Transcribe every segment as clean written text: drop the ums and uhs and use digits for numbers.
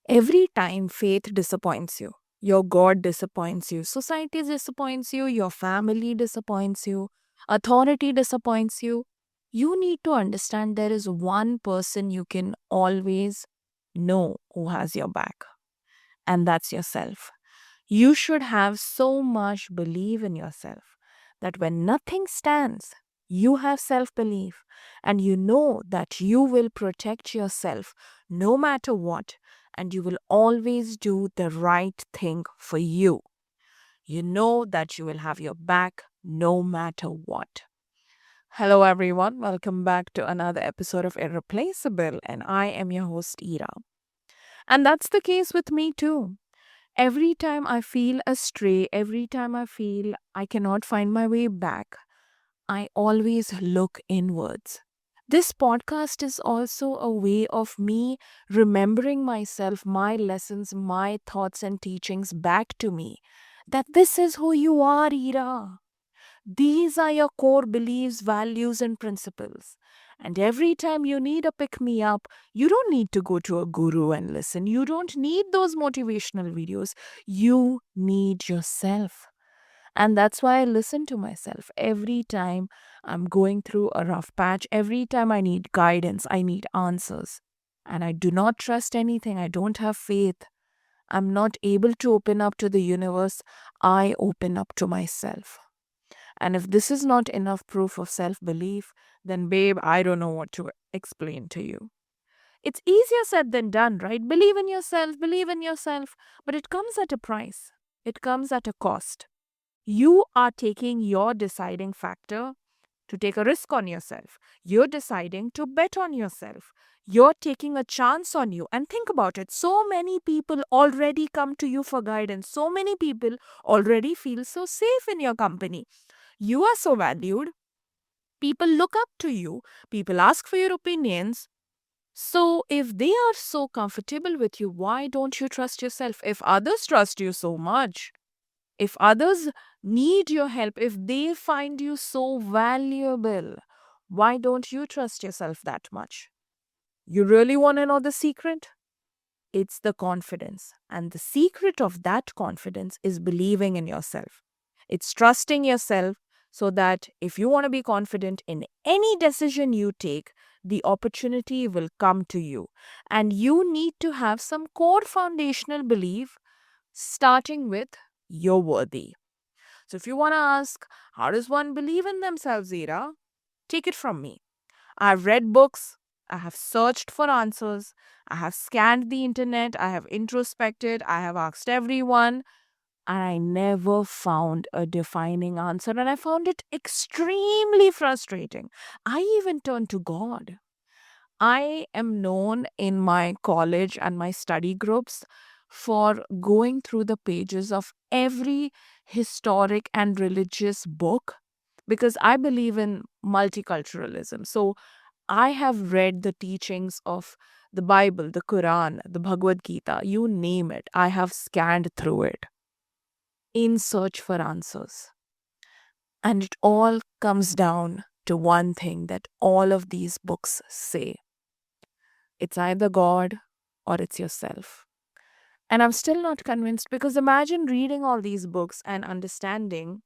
Every time faith disappoints you, your God disappoints you, society disappoints you, your family disappoints you, authority disappoints you, you need to understand there is one person you can always know who has your back, and that's yourself. You should have so much belief in yourself that when nothing stands, you have self belief and you know that you will protect yourself no matter what, and you will always do the right thing for you. You know that you will have your back no matter what. Hello, everyone. Welcome back to another episode of Irreplaceable, and I am your host, Ira. And that's the case with me too. Every time I feel astray, every time I feel I cannot find my way back, I always look inwards. This podcast is also a way of me remembering myself, my lessons, my thoughts, and teachings back to me. That this is who you are, Ira. These are your core beliefs, values, and principles. And every time you need a pick me up, you don't need to go to a guru and listen. You don't need those motivational videos. You need yourself. And that's why I listen to myself every time I'm going through a rough patch. Every time I need guidance, I need answers. And I do not trust anything. I don't have faith. I'm not able to open up to the universe. I open up to myself. And if this is not enough proof of self belief, then, babe, I don't know what to explain to you. It's easier said than done, right? Believe in yourself. But it comes at a price, it comes at a cost. You are taking your deciding factor to take a risk on yourself. You're deciding to bet on yourself. You're taking a chance on you. And think about it. So many people already come to you for guidance. So many people already feel so safe in your company. You are so valued. People look up to you. People ask for your opinions. So, if they are so comfortable with you, why don't you trust yourself? If others trust you so much, if others need your help, if they find you so valuable, why don't you trust yourself that much? You really want to know the secret? It's the confidence. And the secret of that confidence is believing in yourself. It's trusting yourself so that if you want to be confident in any decision you take, the opportunity will come to you. And you need to have some core foundational belief, starting with you're worthy. So if you want to ask, how does one believe in themselves, Ira? Take it from me. I've read books, I have searched for answers, I have scanned the internet, I have introspected, I have asked everyone, and I never found a defining answer, and I found it extremely frustrating. I even turned to God. I am known in my college and my study groups for going through the pages of every historic and religious book because I believe in multiculturalism. So I have read the teachings of the Bible, the Quran, the Bhagavad Gita, you name it. I have scanned through it in search for answers. And it all comes down to one thing that all of these books say: it's either God or it's yourself. And I'm still not convinced because imagine reading all these books and understanding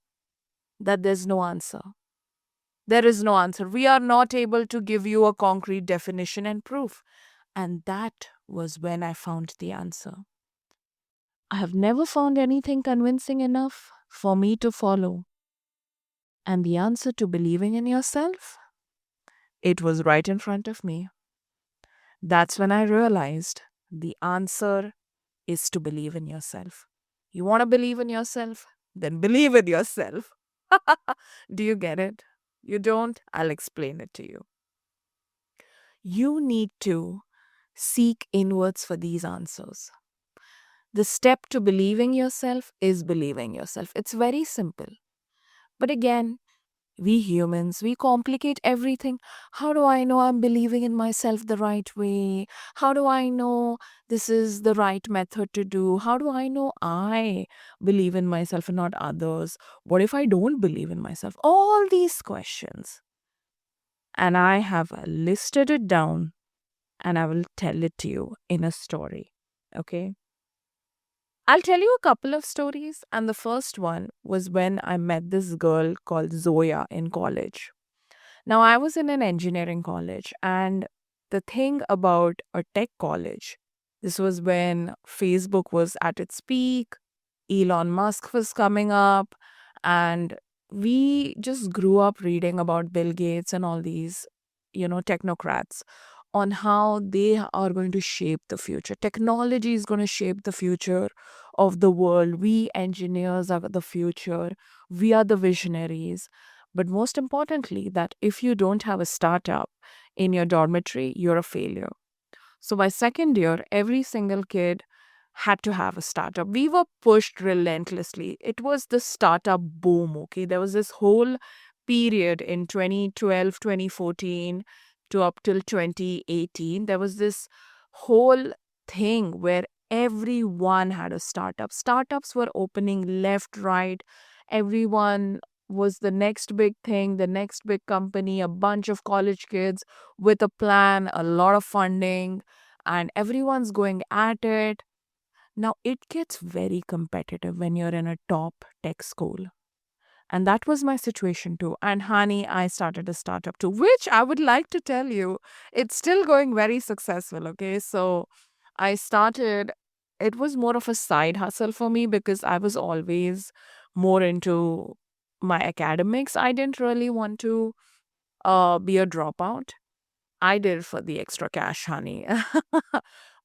that there's no answer. There is no answer. We are not able to give you a concrete definition and proof. And that was when I found the answer. I have never found anything convincing enough for me to follow. And the answer to believing in yourself? It was right in front of me. That's when I realized the answer is to believe in yourself. You want to believe in yourself? Then believe in yourself. Do you get it? You don't? I'll explain it to you. You need to seek inwards for these answers. The step to believing yourself is believing yourself. It's very simple. But again, we humans, we complicate everything. How do I know I'm believing in myself the right way? How do I know this is the right method to do? How do I know I believe in myself and not others? What if I don't believe in myself? All these questions. And I have listed it down and I will tell it to you in a story. Okay. I'll tell you a couple of stories. And the first one was when I met this girl called Zoya in college. Now, I was in an engineering college, and the thing about a tech college, this was when Facebook was at its peak, Elon Musk was coming up, and we just grew up reading about Bill Gates and all these, technocrats on how they are going to shape the future. Technology is going to shape the future of the world. We engineers are the future. We are the visionaries. But most importantly, that if you don't have a startup in your dormitory, you're a failure. So by second year, every single kid had to have a startup. We were pushed relentlessly. It was the startup boom, okay? There was this whole period in 2012, 2014 to up till 2018. There was this whole thing where everyone had a startup. Startups were opening left, right. Everyone was the next big thing, the next big company, a bunch of college kids with a plan, a lot of funding, and everyone's going at it. Now, it gets very competitive when you're in a top tech school. And that was my situation too. And honey, I started a startup too, which I would like to tell you, it's still going very successful. Okay. So I started, it was more of a side hustle for me because I was always more into my academics. I didn't really want to be a dropout. I did it for the extra cash, honey.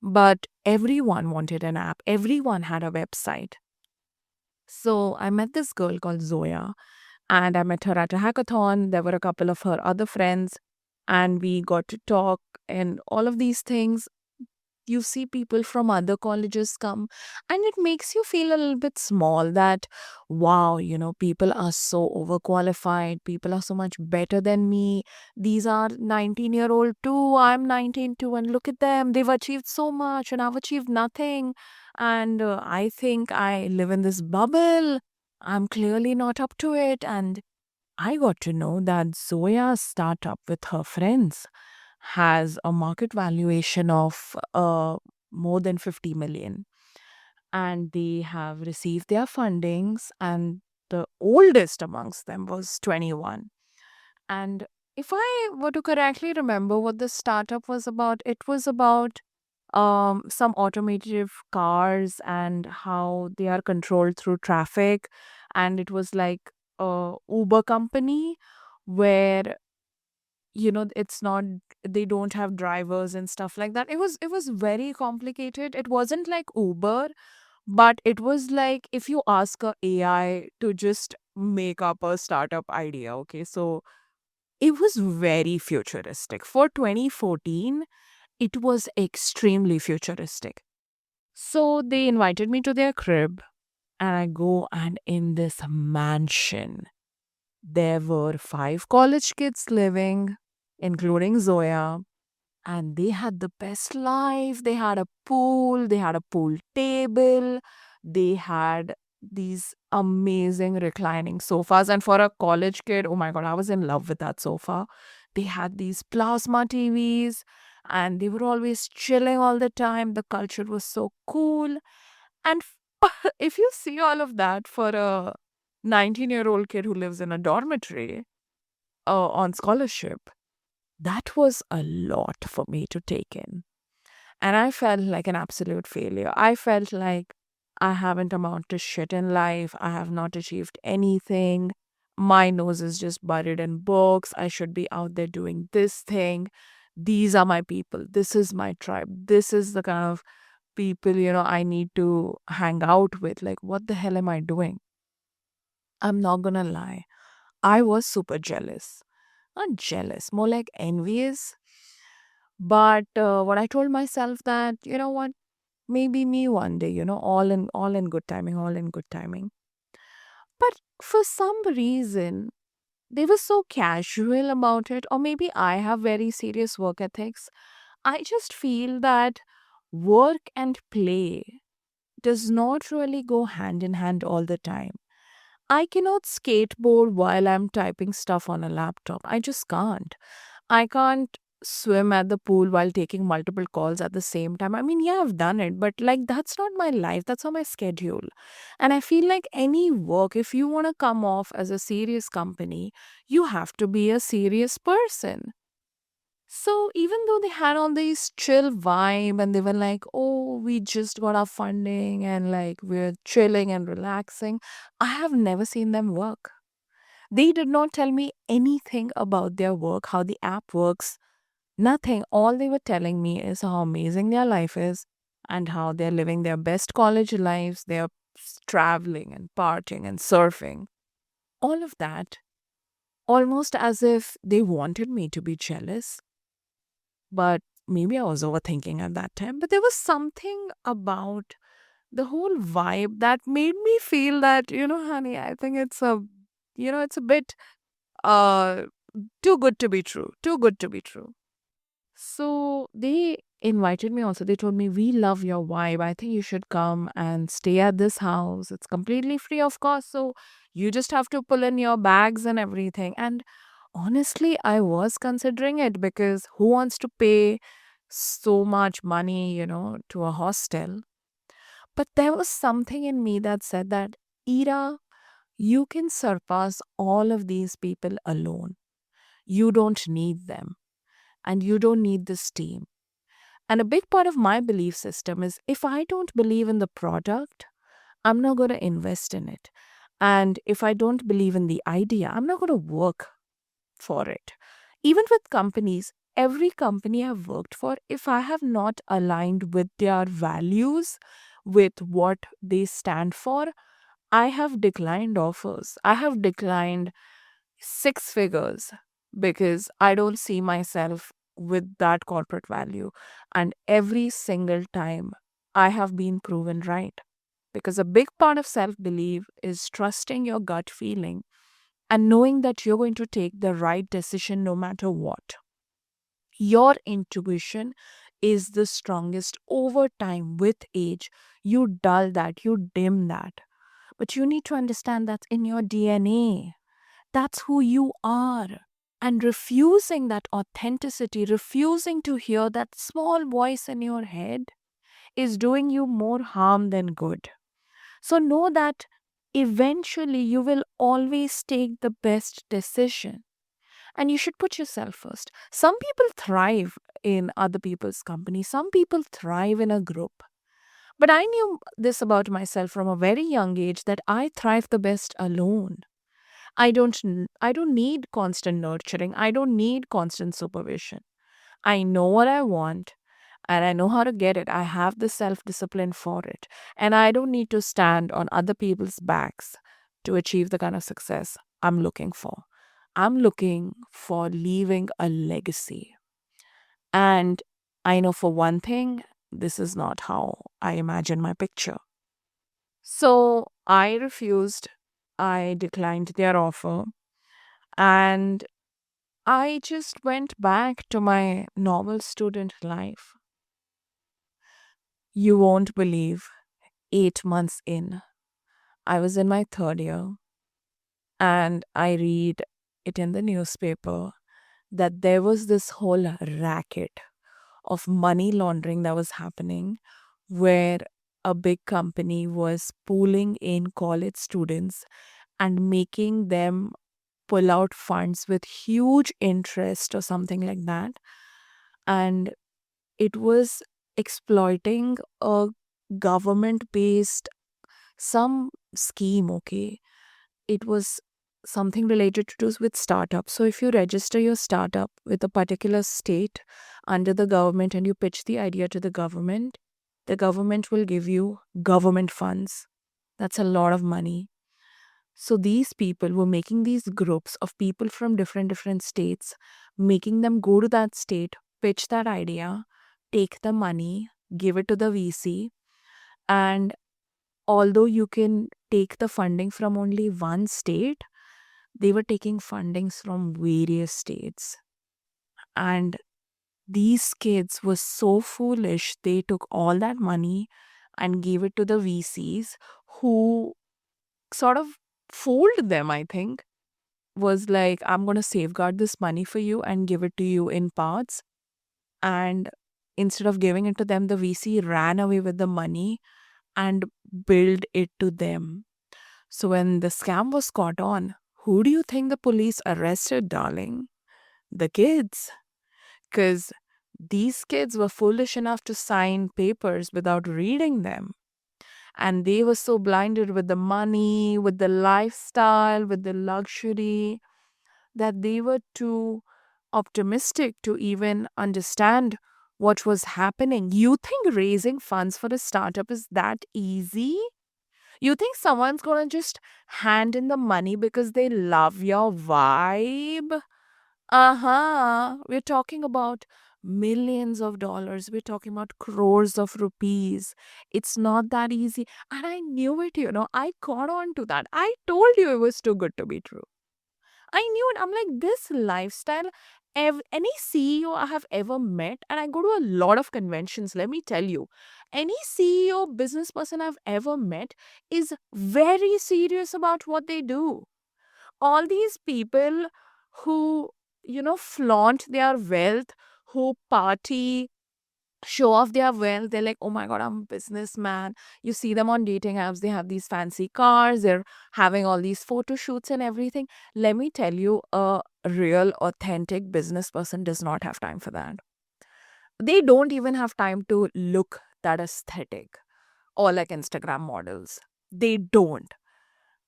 But everyone wanted an app, everyone had a website. So I met this girl called Zoya, and I met her at a hackathon. There were a couple of her other friends, and we got to talk and all of these things. You see people from other colleges come, and it makes you feel a little bit small that, wow, people are so overqualified, people are so much better than me. These are 19-year-old too, I'm 19 too, and look at them, they've achieved so much and I've achieved nothing. And I think I live in this bubble, I'm clearly not up to it. And I got to know that Zoya's startup with her friends has a market valuation of more than 50 million. And they have received their fundings, and the oldest amongst them was 21. And if I were to correctly remember what the startup was about, it was about some automotive cars and how they are controlled through traffic. And it was like a Uber company where it's not, they don't have drivers and stuff like that. It was very complicated. It wasn't like Uber, but it was like if you ask a AI to just make up a startup idea. Okay, so it was very futuristic for 2014. It was extremely futuristic. So they invited me to their crib, and I go, and in this mansion there were 5 college kids living, including Zoya, and they had the best life. They had a pool, they had a pool table, they had these amazing reclining sofas. And for a college kid, oh my God, I was in love with that sofa. They had these plasma TVs, and they were always chilling all the time. The culture was so cool. And if you see all of that for a 19-year-old kid who lives in a dormitory on scholarship, that was a lot for me to take in. And I felt like an absolute failure. I felt like I haven't amounted to shit in life. I have not achieved anything. My nose is just buried in books. I should be out there doing this thing. These are my people. This is my tribe. This is the kind of people, I need to hang out with. Like, what the hell am I doing? I'm not gonna lie. I was super jealous. Not jealous, more like envious. But what I told myself that, what, maybe me one day, all in good timing, all in good timing. But for some reason, they were so casual about it, or maybe I have very serious work ethics. I just feel that work and play does not really go hand in hand all the time. I cannot skateboard while I'm typing stuff on a laptop. I just can't. I can't swim at the pool while taking multiple calls at the same time. I mean, yeah, I've done it, but like that's not my life. That's not my schedule. And I feel like any work, if you want to come off as a serious company, you have to be a serious person. So even though they had all these chill vibe and they were like, oh, we just got our funding and like we're chilling and relaxing, I have never seen them work. They did not tell me anything about their work, how the app works, nothing. All they were telling me is how amazing their life is and how they're living their best college lives. They're traveling and partying and surfing. All of that, almost as if they wanted me to be jealous. But maybe I was overthinking at that time. But there was something about the whole vibe that made me feel that, honey, I think it's a bit uh too good to be true. Too good to be true. So they invited me also. They told me, we love your vibe. I think you should come and stay at this house. It's completely free of cost. So you just have to pull in your bags and everything. And honestly, I was considering it because who wants to pay so much money, to a hostel? But there was something in me that said that, Ira, you can surpass all of these people alone. You don't need them and you don't need this team. And a big part of my belief system is if I don't believe in the product, I'm not going to invest in it. And if I don't believe in the idea, I'm not going to work for it. Even with companies, every company I've worked for, if I have not aligned with their values, with what they stand for, I have declined offers. I have declined six figures because I don't see myself with that corporate value. And every single time I have been proven right. Because a big part of self belief is trusting your gut feeling and knowing that you're going to take the right decision no matter what. Your intuition is the strongest over time with age. You dull that, you dim that. But you need to understand that's in your DNA. That's who you are. And refusing that authenticity, refusing to hear that small voice in your head is doing you more harm than good. So know that eventually you will always take the best decision and you should put yourself first. Some people thrive in other people's company, some people thrive in a group. But I knew this about myself from a very young age that I thrive the best alone. I don't need constant nurturing. I don't need constant supervision. I know what I want and I know how to get it. I have the self-discipline for it. And I don't need to stand on other people's backs to achieve the kind of success I'm looking for. I'm looking for leaving a legacy. And I know for one thing, this is not how I imagine my picture. So I refused. I declined their offer. And I just went back to my normal student life. You won't believe, 8 months in, I was in my third year and I read it in the newspaper that there was this whole racket of money laundering that was happening where a big company was pooling in college students and making them pull out funds with huge interest or something like that. And it was exploiting a government based some scheme. Okay, it was something related to do with startup. So if you register your startup with a particular state under the government and you pitch the idea to the government will give you government funds. That's a lot of money. So these people were making these groups of people from different states, making them go to that state, pitch that idea, take the money, give it to the VC, and although you can take the funding from only one state, they were taking fundings from various states. And these kids were so foolish, they took all that money and gave it to the VCs who sort of fooled them, I think. Was like, I'm going to safeguard this money for you and give it to you in parts. And instead of giving it to them, the VC ran away with the money and billed it to them. So when the scam was caught on, who do you think the police arrested, darling? The kids. Because these kids were foolish enough to sign papers without reading them. And they were so blinded with the money, with the lifestyle, with the luxury, that they were too optimistic to even understand what was happening. You think raising funds for a startup is that easy? You think someone's gonna just hand in the money because they love your vibe? Uh-huh. We're talking about millions of dollars. We're talking about crores of rupees. It's not that easy. And I knew it. I caught on to that. I told you it was too good to be true. I knew it. I'm like, this lifestyle, any CEO I have ever met, and I go to a lot of conventions, let me tell you, any CEO, business person I've ever met is very serious about what they do. All these people who flaunt their wealth, who party, show off their wealth. They're like, oh my God, I'm a businessman. You see them on dating apps, they have these fancy cars, they're having all these photo shoots and everything. Let me tell you, a real, authentic business person does not have time for that. They don't even have time to look that aesthetic or like Instagram models. They don't.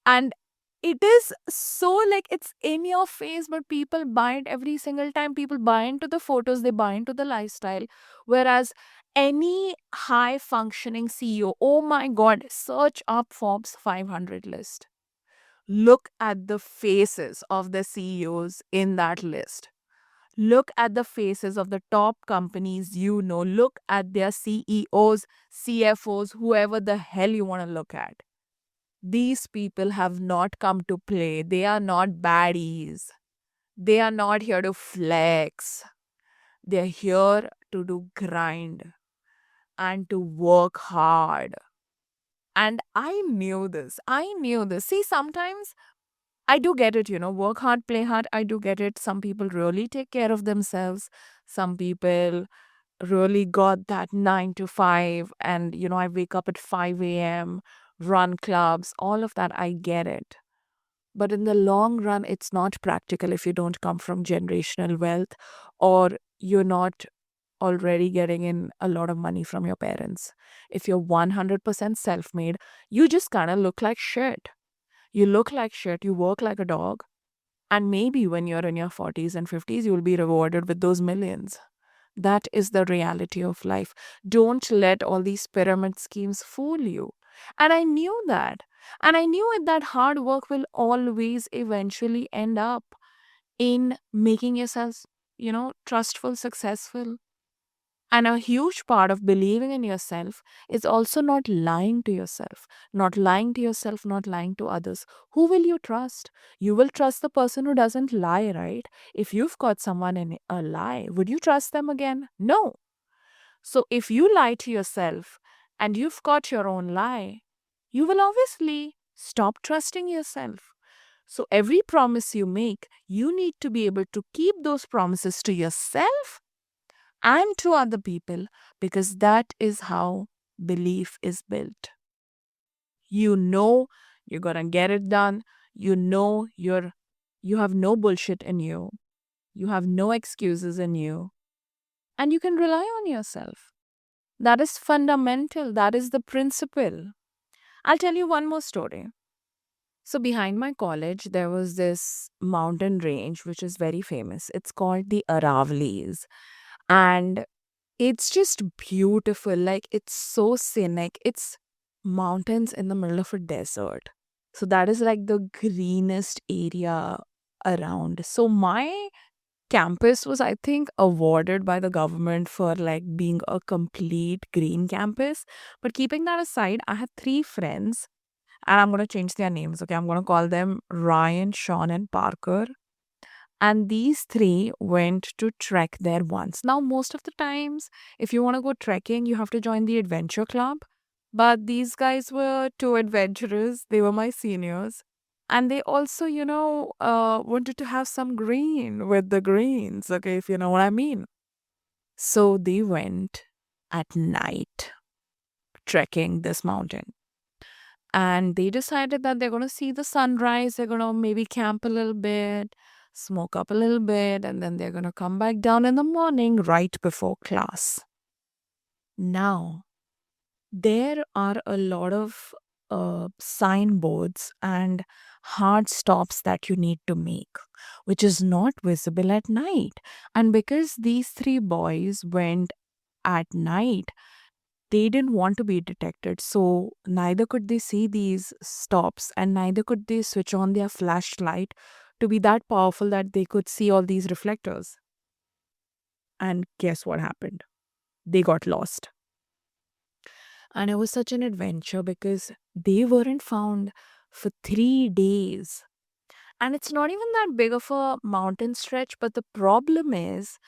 And it is so like it's in your face, but people buy it every single time. People buy into the photos, they buy into the lifestyle. Whereas any high functioning CEO, oh my God, search up Forbes 500 list. Look at the faces of the CEOs in that list. Look at the faces of the top companies. Look at their CEOs, CFOs, whoever the hell you want to look at. These people have not come to play. They are not baddies. They are not here to flex. They're here to do grind and to work hard. And I knew this. I knew this. See, sometimes I do get it, work hard, play hard. I do get it. Some people really take care of themselves. Some people really got that 9 to 5. And I wake up at 5 a.m., run clubs, all of that. I get it. But in the long run, it's not practical if you don't come from generational wealth or you're not already getting in a lot of money from your parents. If you're 100% self made, you just kind of look like shit. You look like shit, you work like a dog. And maybe when you're in your 40s and 50s, you'll be rewarded with those millions. That is the reality of life. Don't let all these pyramid schemes fool you. And I knew that. And I knew it that hard work will always eventually end up in making yourself trustful, successful. And a huge part of believing in yourself is also not lying to yourself, not lying to others. Who will you trust? You will trust the person who doesn't lie, right? If you've caught someone in a lie, would you trust them again? No. So if you lie to yourself and you've caught your own lie, you will obviously stop trusting yourself. So every promise you make, you need to be able to keep those promises to yourself and to other people because that is how belief is built. You know you're going to get it done. You have no bullshit in you. You have no excuses in you and you can rely on yourself. That is fundamental. That is the principle. I'll tell you one more story. So behind my college there was this mountain range which is very famous. It's called the Aravallis. And it's just beautiful. Like, it's so scenic. It's mountains in the middle of a desert. So that is like the greenest area around. So my campus was, I think, awarded by the government for like being a complete green campus. But keeping that aside, I had three friends and I'm going to change their names. Okay. I'm going to call them Ryan, Sean, and Parker. And these three went to trek there once. Now, most of the times, if you want to go trekking, you have to join the adventure club. But these guys were too adventurous. They were my seniors. And they also wanted to have some green with the greens, okay, if you know what I mean. So they went at night trekking this mountain. And they decided that they're going to see the sunrise. They're going to maybe camp a little bit, smoke up a little bit, and then they're going to come back down in the morning right before class. Now, there are a lot of signboards and hard stops that you need to make, which is not visible at night. And because these three boys went at night, they didn't want to be detected. So neither could they see these stops and neither could they switch on their flashlight to be that powerful that they could see all these reflectors. And guess what happened? They got lost. And it was such an adventure because they weren't found for 3 days. And it's not even that big of a mountain stretch, but the problem is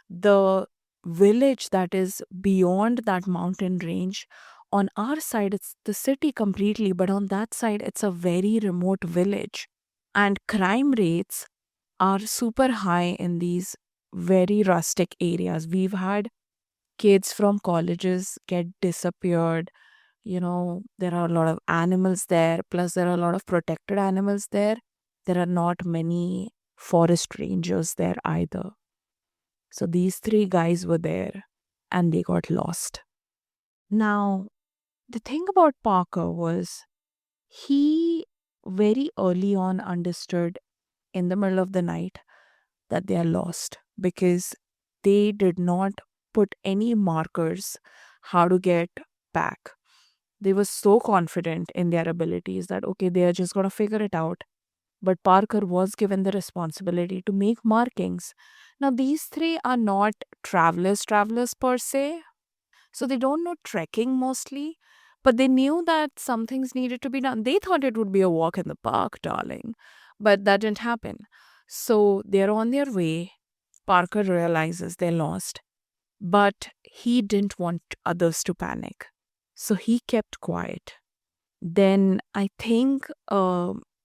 the village that is beyond that mountain range. On our side, it's the city completely, but on that side, it's a very remote village. And crime rates are super high in these very rustic areas. We've had kids from colleges get disappeared. There are a lot of animals there, plus, there are a lot of protected animals there. There are not many forest rangers there either. So these three guys were there and they got lost. Now, the thing about Parker was he very early on understood in the middle of the night that they are lost because they did not put any markers how to get back. They were so confident in their abilities that, okay, they are just going to figure it out. But Parker was given the responsibility to make markings. Now, these three are not travelers per se, so they don't know trekking mostly, but they knew that some things needed to be done. They thought it would be a walk in the park, darling, but that didn't happen. So they're on their way. Parker realizes they're lost, but he didn't want others to panic. So he kept quiet. Then I think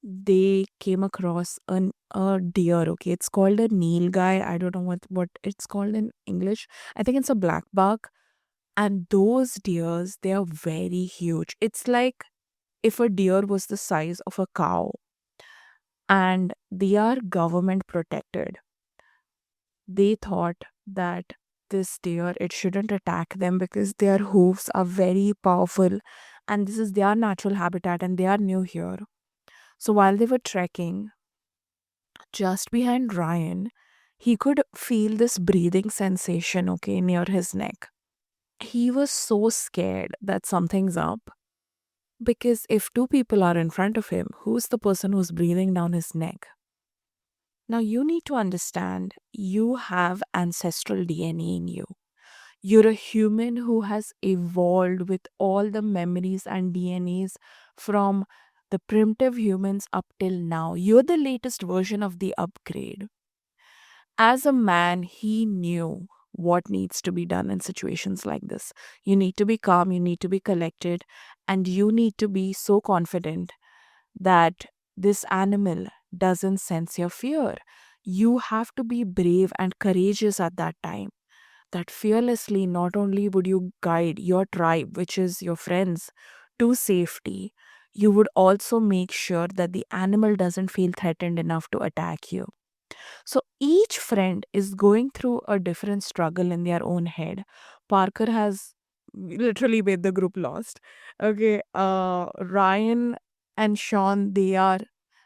they came across a deer. Okay, it's called a nilgai. I don't know what it's called in English. I think it's a black buck. And those deers, they are very huge. It's like if a deer was the size of a cow, and they are government protected. They thought that this deer, it shouldn't attack them because their hooves are very powerful and this is their natural habitat and they are new here. So while they were trekking, just behind Ryan, he could feel this breathing sensation, okay, near his neck. He was so scared that something's up because if two people are in front of him, who's the person who's breathing down his neck? Now, you need to understand you have ancestral DNA in you. You're a human who has evolved with all the memories and DNAs from the primitive humans up till now. You're the latest version of the upgrade. As a man, he knew what needs to be done in situations like this. You need to be calm, you need to be collected, and you need to be so confident that this animal doesn't sense your fear. You have to be brave and courageous at that time. That fearlessly, not only would you guide your tribe, which is your friends, to safety, you would also make sure that the animal doesn't feel threatened enough to attack you. So each friend is going through a different struggle in their own head. Parker has literally made the group lost. Okay, Ryan and Sean, they are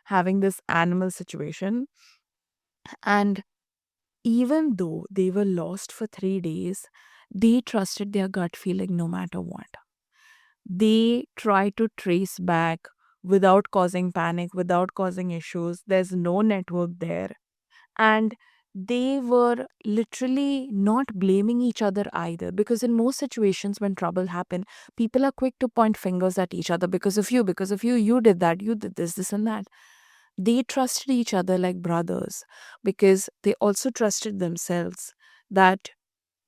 having this animal situation. And even though they were lost for 3 days, they trusted their gut feeling no matter what. They try to trace back without causing panic, without causing issues. There's no network there. And they were literally not blaming each other either, because in most situations when trouble happen, people are quick to point fingers at each other, because of you, you did that, you did this and that. They trusted each other like brothers because they also trusted themselves that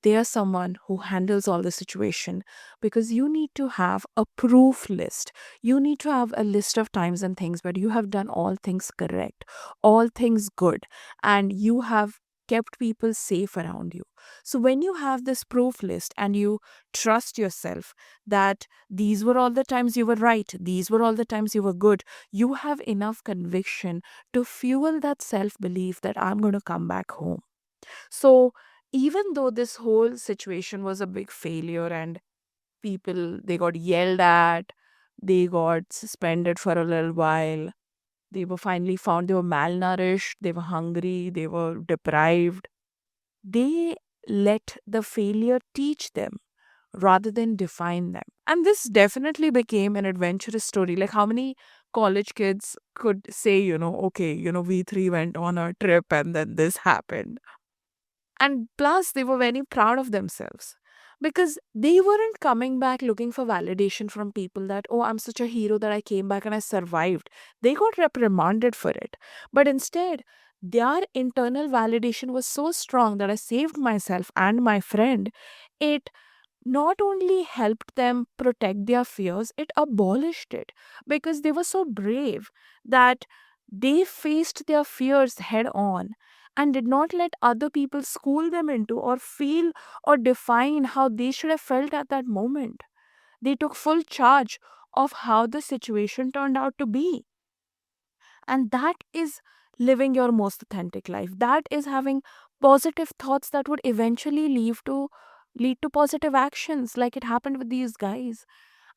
they are someone who handles all the situation, because you need to have a proof list. You need to have a list of times and things where you have done all things correct, all things good, and you have kept people safe around you. So when you have this proof list and you trust yourself that these were all the times you were right, these were all the times you were good, you have enough conviction to fuel that self belief that I'm going to come back home. So even though this whole situation was a big failure and people, they got yelled at, they got suspended for a little while, they were finally found they were malnourished, they were hungry, they were deprived, they let the failure teach them rather than define them. And this definitely became an adventurous story. Like, how many college kids could say, okay, we three went on a trip and then this happened. And plus, they were very proud of themselves because they weren't coming back looking for validation from people that, oh, I'm such a hero that I came back and I survived. They got reprimanded for it. But instead, their internal validation was so strong that I saved myself and my friend. It not only helped them protect their fears, it abolished it because they were so brave that they faced their fears head on and did not let other people school them into or feel or define how they should have felt at that moment. They took full charge of how the situation turned out to be. And that is living your most authentic life. That is having positive thoughts that would eventually lead to positive actions like it happened with these guys.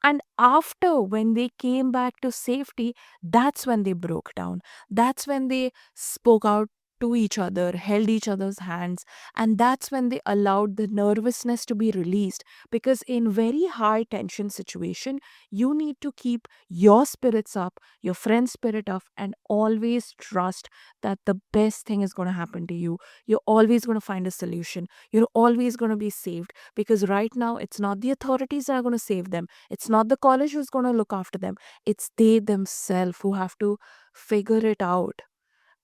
And after, when they came back to safety, that's when they broke down. That's when they spoke out to each other, held each other's hands, and that's when they allowed the nervousness to be released. Because in very high tension situation, you need to keep your spirits up, your friend's spirit up, and always trust that the best thing is going to happen to you. You're always going to find a solution. You're always going to be saved because right now it's not the authorities that are going to save them. It's not the college who's going to look after them. It's they themselves who have to figure it out.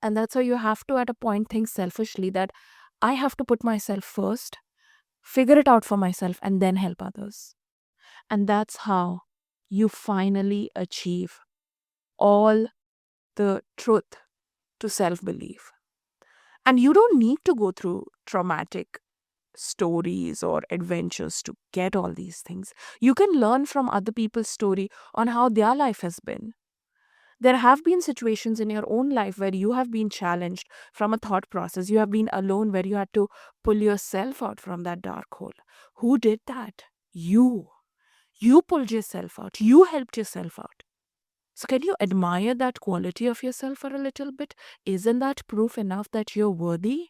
And that's how you have to, at a point, think selfishly that I have to put myself first, figure it out for myself, and then help others. And that's how you finally achieve all the truth to self belief. And you don't need to go through traumatic stories or adventures to get all these things. You can learn from other people's story on how their life has been. There have been situations in your own life where you have been challenged from a thought process. You have been alone where you had to pull yourself out from that dark hole. Who did that? You. You pulled yourself out. You helped yourself out. So, can you admire that quality of yourself for a little bit? Isn't that proof enough that you're worthy?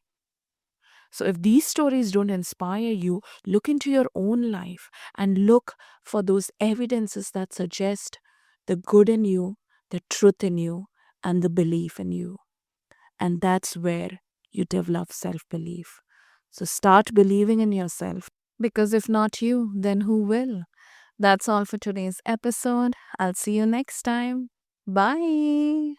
So, if these stories don't inspire you, look into your own life and look for those evidences that suggest the good in you, the truth in you, and the belief in you. And that's where you develop self belief. So, start believing in yourself because if not you, then who will? That's all for today's episode. I'll see you next time. Bye.